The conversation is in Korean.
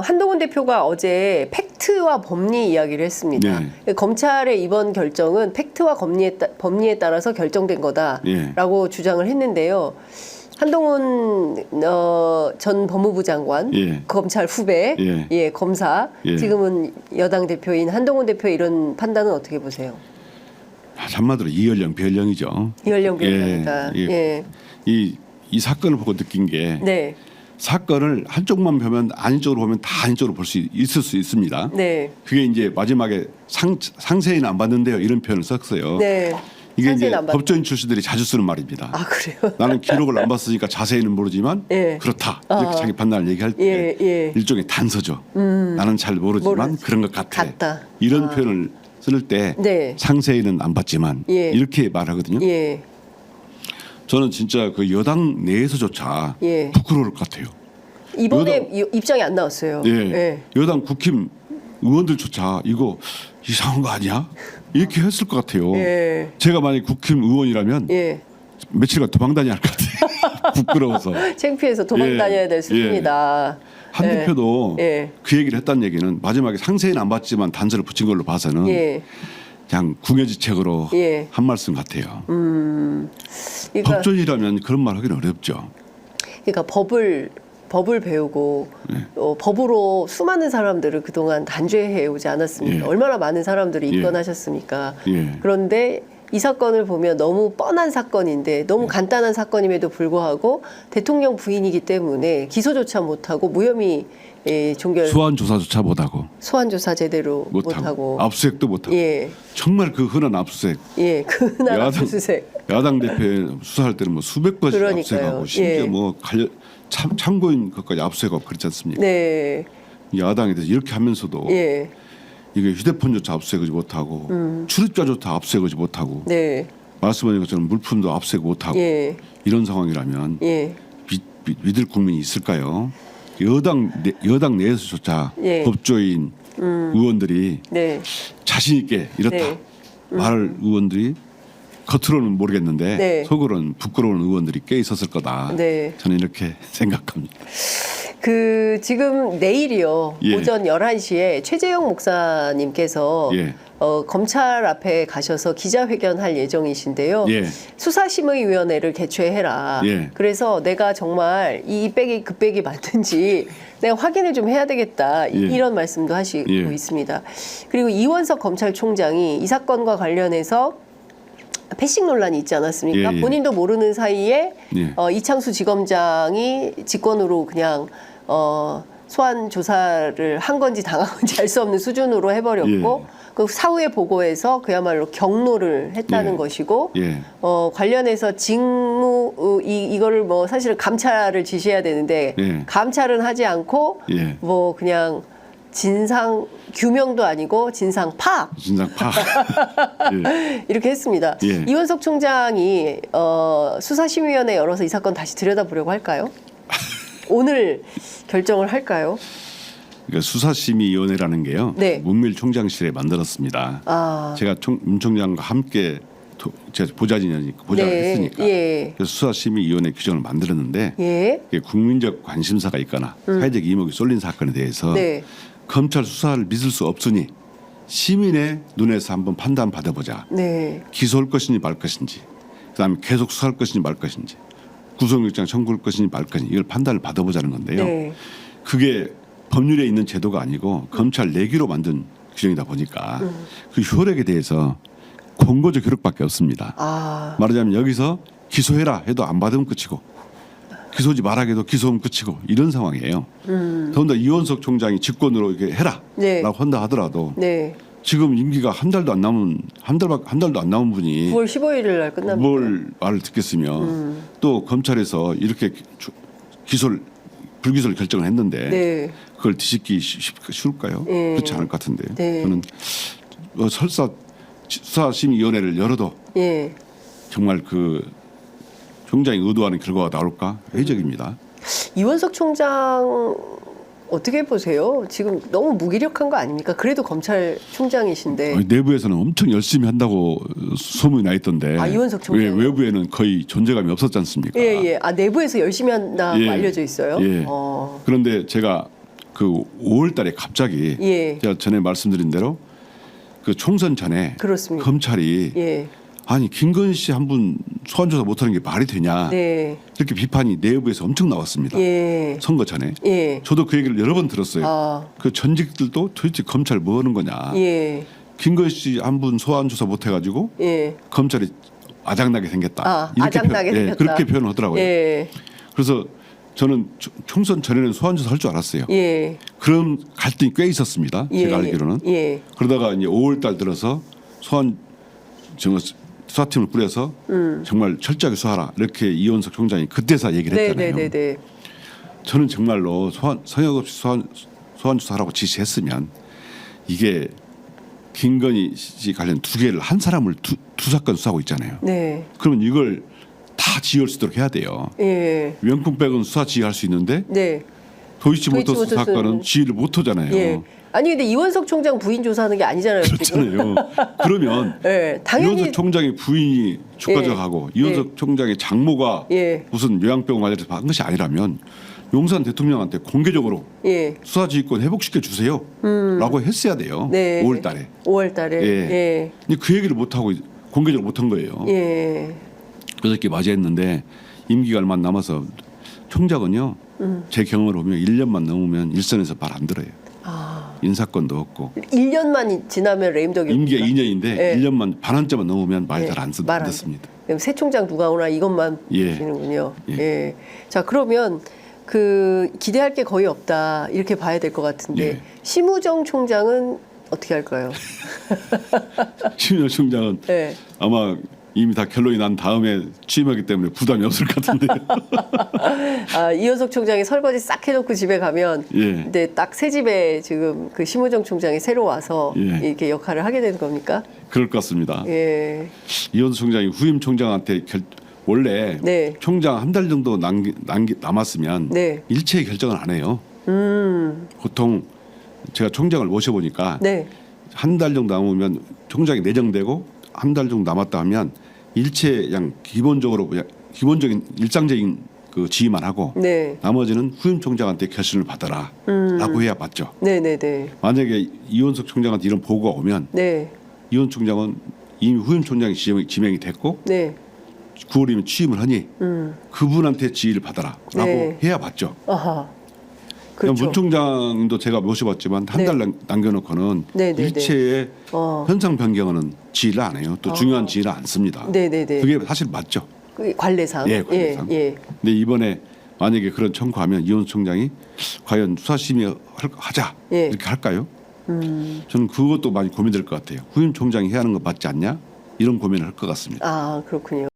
한동훈 대표가 어제 팩트와 법리 이야기를 했습니다. 네. 검찰의 이번 결정은 팩트와 법리에 따라서 결정된 거다라고 주장을 했는데요. 한동훈 전 법무부 장관, 검찰 후배, 검사, 지금은 여당 대표인 한동훈 대표의 이런 판단은 어떻게 보세요? 한마디로 이연령 별령이죠. 이연령 별령이다. 이 사건을 보고 느낀 게 사건을 한쪽만 보면 아닌 쪽으로 보면 다 아닌 쪽으로 볼 수 있을 수 있습니다. 그게 이제 마지막에 상세히는 안 봤는데요. 이런 표현을 썼어요. 이게 이제 법조인 출신들이 자주 쓰는 말입니다. 아, 그래요? 나는 기록을 안 봤으니까 자세히는 모르지만 그렇다. 이렇게 자기 판단을 얘기할 때 일종의 단서죠. 나는 잘 모르지만 그런 것 같다. 이런 표현을 쓸 때 상세히는 안 봤지만 이렇게 말하거든요. 저는 진짜 그 여당 내에서조차 부끄러울 것 같아요. 이번에 입장이 안 나왔어요. 여당 국힘 의원들조차 이거 이상한 거 아니야? 이렇게 했을 것 같아요. 제가 만약 국힘 의원이라면 며칠간 도망다녀야 할 것 같아요. 부끄러워서. 창피해서 도망다녀야 될 수준이다. 한 대표도 그 얘기를 했다는 얘기는 마지막에 상세히는 안 봤지만 단서를 붙인 걸로 봐서는 그냥 궁여지책으로 한 말씀 같아요. 그러니까, 법조인이라면 그런 말 하기는 어렵죠. 그러니까 법을 배우고 법으로 수많은 사람들을 그동안 단죄해 오지 않았습니까? 얼마나 많은 사람들이 입건하셨습니까? 그런데 이 사건을 보면 너무 뻔한 사건인데 너무 간단한 사건임에도 불구하고 대통령 부인이기 때문에 기소조차 못하고 무혐의 종결 소환 조사조차 못하고 소환 조사 제대로 못하고 압수수색도 못하고 정말 그 흔한 압수수색 그 흔한 압수수색 야당 대표 수사할 때는 뭐 수백 번씩 압수수색하고 심지어 뭐 참고인 것까지 압수수색하고 그렇지 않습니까? 야당에 대해서 이렇게 하면서도 이게 휴대폰조차 압수수색하지 못하고 출입자조차 압수수색하지 못하고 말씀하신 것처럼 물품도 압수수색 못하고 이런 상황이라면 믿을 국민이 있을까요? 여당 내에서조차 법조인 의원들이 자신 있게 이렇다 말할 의원들이 겉으로는 모르겠는데 속으로는 부끄러운 의원들이 꽤 있었을 거다. 저는 이렇게 생각합니다. 지금 내일이요. 오전 11시에 최재형 목사님께서 검찰 앞에 가셔서 기자회견할 예정이신데요. 수사심의위원회를 개최해라. 그래서 내가 정말 이 빼기 그 빼기 맞는지 내가 확인을 좀 해야 되겠다. 이런 말씀도 하시고 있습니다. 그리고 이원석 검찰총장이 이 사건과 관련해서 패싱 논란이 있지 않았습니까? 본인도 모르는 사이에 이창수 지검장이 직권으로 그냥 소환 조사를 한 건지 당한 건지 알 수 없는 수준으로 해버렸고 그 사후에 보고에서 그야말로 경로를 했다는 것이고 관련해서 직무 이거를 뭐 사실은 감찰을 지시해야 되는데 감찰은 하지 않고 뭐 그냥 진상 규명도 아니고 진상 파악 이렇게 했습니다. 이원석 총장이 수사심의위원회 열어서 이 사건 다시 들여다보려고 할까요? 오늘 결정을 할까요? 그러니까 수사심의위원회라는 게요. 문밀 총장실에 만들었습니다. 제가 문 총장과 함께 제가 보좌진이니까 보좌를 했으니까 그래서 수사심의위원회 규정을 만들었는데 국민적 관심사가 있거나 사회적 이목이 쏠린 사건에 대해서 검찰 수사를 믿을 수 없으니 시민의 눈에서 한번 판단 받아보자. 기소할 것인지 말 것인지, 그다음에 계속 수사할 것인지 말 것인지, 구속영장 청구할 것인지 말 것인지 이걸 판단을 받아보자는 건데요. 그게 법률에 있는 제도가 아니고 검찰 내기로 만든 규정이다 보니까 그 효력에 대해서 권고적 효력밖에 없습니다. 말하자면 여기서 기소해라 해도 안 받으면 끝이고 기소지 말하게 해도 기소하면 끝이고 이런 상황이에요. 더군다나 이원석 총장이 직권으로 이렇게 해라라고 한다 하더라도 지금 임기가 한 달도 안 남은 한 달도 안 남은 분이 9월 15일을 날 끝납니다. 뭘 말을 듣겠으며 또 검찰에서 이렇게 불기소를 결정을 했는데 그걸 뒤집기 쉬울까요? 그렇지 않을 것 같은데 저는 설사 수사심의위원회를 열어도 정말 그 총장이 의도하는 결과가 나올까 회의적입니다. 이원석 총장 어떻게 보세요? 지금 너무 무기력한 거 아닙니까? 그래도 검찰총장이신데 내부에서는 엄청 열심히 한다고 소문이 나 있던데 이원석 총장 외부에는 거의 존재감이 없었지 않습니까? 내부에서 열심히 한다고 알려져 있어요. 그런데 제가 그 5월달에 갑자기 예. 제가 전에 말씀드린 대로 그 총선 전에 그렇습니다. 검찰이 예. 아니 김건희 씨 한 분 소환 조사 못하는 게 말이 되냐 네. 이렇게 비판이 내부에서 엄청 나왔습니다. 예. 선거 전에. 예. 저도 그 얘기를 여러 번 들었어요. 아. 그 전직들도 도대체 검찰 뭐 하는 거냐. 예. 김건희 씨 한 분 소환 조사 못해가지고 예. 검찰이 아장나게 생겼다. 이렇게 아장나게 생겼다. 예, 그렇게 표현을 하더라고요. 예. 그래서 저는 총선 전에는 소환 조사 할 줄 알았어요. 예. 그런 갈등이 꽤 있었습니다. 예. 제가 알기로는. 예. 그러다가 이제 5월달 들어서 수사팀을 꾸려서 정말 철저하게 수사하라 이렇게 이원석 총장이 그때서 얘기를 했잖아요. 네네네. 저는 정말로 성역 없이 소환 조사하라고 지시했으면 이게 김건희 씨 관련 두 개를 한 사람을 두 사건 수사하고 있잖아요. 네. 그러면 이걸 다 지휘할 수 있도록 해야 돼요. 예. 명품백은 수사 지휘할 수 있는데 네. 도이치모터스 사건은 지휘를 못 하잖아요. 예. 아니 근데 이원석 총장 부인 조사하는 게 아니잖아요. 그렇잖아요. 그러면 네, 당연히 이원석 총장의 부인이 주가적하고 이원석 총장의 장모가 무슨 요양병원 관련해서 한 것이 아니라면 용산 대통령한테 공개적으로 수사지휘권 회복시켜 주세요. 라고 했어야 돼요. 네. 5월 달에. 5월 달에. 예. 근데 그 얘기를 못하고 공개적으로 못한 거예요. 예. 그래서 이렇게 맞이했는데 임기가 얼마 안 남아서 총장은요. 제 경험을 보면 1년만 넘으면 일선에서 말 안 들어요. 인사권도 없고. 1년만 지나면 레임덕이 임기가 2년인데 1년만 반환점만 넘으면 말 잘 안 듣습니다. 그럼 새 총장 누가 오나 이것만 보시는군요. 예. 자 그러면 그 기대할 게 거의 없다 이렇게 봐야 될 것 같은데 심우정 총장은 어떻게 할까요? 심우정 총장은 아마 이미 다 결론이 난 다음에 취임하기 때문에 부담이 없을 것 같은데요. 아, 이현석 총장이 설거지 싹 해놓고 집에 가면 근데 딱 새 집에 지금 그 심우정 총장이 새로 와서 이렇게 역할을 하게 되는 겁니까? 그럴 것 같습니다. 예. 이현석 총장이 후임 총장한테 원래 총장 한 달 정도 남았으면 일체의 결정을 안 해요. 보통 제가 총장을 모셔보니까 한 달 정도 남으면 총장이 내정되고 한 달 정도 남았다 하면 일체 그냥 기본적인 일상적인 그 지휘만 하고 나머지는 후임 총장한테 결신을 받아라라고 해야 맞죠. 네네네. 만약에 이원석 총장한테 이런 보고가 오면 이원 총장은 이미 후임 총장이 지명이 됐고 9월이면 취임을 하니 그분한테 지휘를 받아라라고 해야 맞죠. 아하. 그렇죠. 문 총장도 제가 모셔봤지만 한 달 남겨놓고는 일체의 현상 변경은 지휘를 안 해요. 또 중요한 지휘를 안 씁니다. 그게 사실 맞죠. 관례상. 예, 관례상. 근데 이번에 만약에 그런 청구하면 이원석 총장이 과연 수사심의 하자 이렇게 할까요? 저는 그것도 많이 고민될 것 같아요. 후임 총장이 해야 하는 거 맞지 않냐? 이런 고민을 할 것 같습니다. 아 그렇군요.